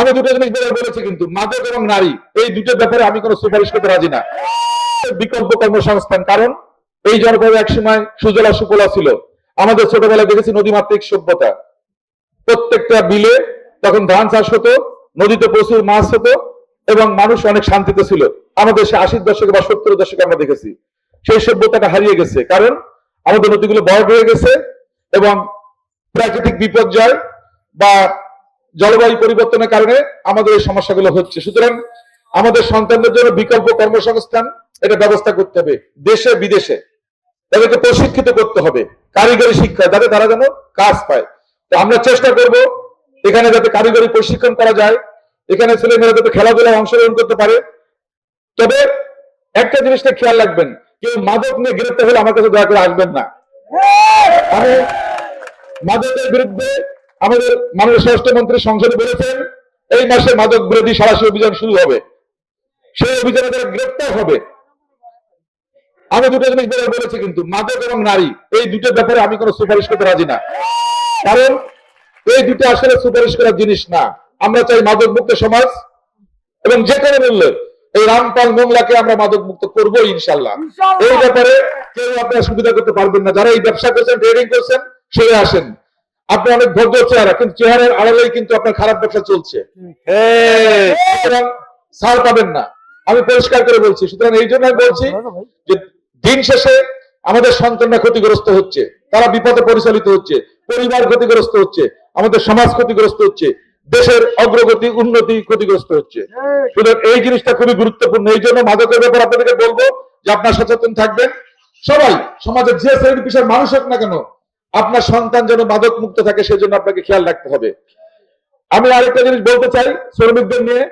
আমি দুটো জিনিস বলেছি, কিন্তু মাদক এবং নারী এই দুটো ব্যাপারে আমি কোনো সুপারিশ করতে রাজি না। বিকল্প কর্মসংস্থান, কারণ এই জনপদে একসময় সুজলা সুফলা ছিল। আমাদের ছোটবেলায় দেখেছি নদীমাতৃক সভ্যতা, প্রত্যেকটা বিলে তখন ধান চাষ হতো, নদীতে প্রচুর মাছ হতো এবং মানুষ অনেক শান্তিতে ছিল। আমাদের সে 80 দশকে বা 70 দশকে আমরা দেখেছি সেই সভ্যতাটা হারিয়ে গেছে, কারণ আমাদের নদীগুলো বড় হয়ে গেছে এবং প্রাকৃতিক বিপর্যয় বা জলবায়ু পরিবর্তনের কারণে আমাদের এই সমস্যাগুলো হচ্ছে। সুতরাং আমাদের সন্তানদের জন্য বিকল্প কর্মসংস্থান এটা ব্যবস্থা করতে হবে, দেশে বিদেশে তাদেরকে প্রশিক্ষিত করতে হবে কারিগরি শিক্ষা, যাতে তারা যেন কাজ পায়। তো আমরা চেষ্টা করব এখানে যাতে কারিগরি প্রশিক্ষণ করা যায়, এখানে ছেলেমেয়েরা যাতে খেলাধুলায় অংশগ্রহণ করতে পারে। তবে একটা জিনিসটা খেয়াল রাখবেন, কেউ মাদক নিয়ে গ্রেপ্তার হলে আমার কাছে দয়া করে আসবেন না। আমি মাদকের বিরুদ্ধে আমাদের মাননীয় স্বরাষ্ট্রমন্ত্রী সংসদে বলেছেন এই মাসে মাদক বিরোধী সাঁড়াশি অভিযান শুরু হবে, সেই অভিযানে যারা গ্রেপ্তার হবে। আমি দুটো জিনিস বলেছি, কিন্তু মাদক এবং নারী এই দুটো ব্যাপারে আমি কোনো সুপারিশ করতে রাজি না, কারণ এই দুটো আসলে সুপারিশ করার জিনিস না। আমরা চাই মাদক মুক্ত সমাজ এবং যে কোনো মূল্যে এই রামপাল মোংলাকে আমরা মাদক মুক্ত করবো ইনশাল্লাহ। এই ব্যাপারে কেউ আপনারা সুবিধা করতে পারবেন না। যারা এই ব্যবসা করছেন, ট্রেডিং করছেন, সরে আসেন। আপনি অনেক ভদ্র চেহারা, কিন্তু চেহারার আড়ালেই কিন্তু আপনার খারাপ ব্যবসা চলছে, সুতরাং ছাড় পাবেন না, আমি পরিষ্কার করে বলছি। সুতরাং এই জন্য আমি বলছি যে দিন শেষে আমাদের সন্তানরা ক্ষতিগ্রস্ত হচ্ছে, তারা বিপদে পরিচালিত হচ্ছে, পরিবার ক্ষতিগ্রস্ত হচ্ছে, আমাদের সমাজ ক্ষতিগ্রস্ত হচ্ছে, দেশের অগ্রগতি উন্নতি ক্ষতিগ্রস্ত হচ্ছে। সুতরাং এই জিনিসটা খুবই গুরুত্বপূর্ণ। এই জন্য মাদকের ব্যাপারে আপনাদেরকে বলবো যে আপনার সচেতন থাকবেন। সবাই সমাজের যে শ্রেণী পেশার মানুষ হোক না কেন, আপনার সন্তান যেন মাদক মুক্ত থাকে সেজন্য আপনাকে খেয়াল রাখতে হবে। আমি আরেকটা জিনিস বলতে চাই শ্রমিকদের নিয়ে।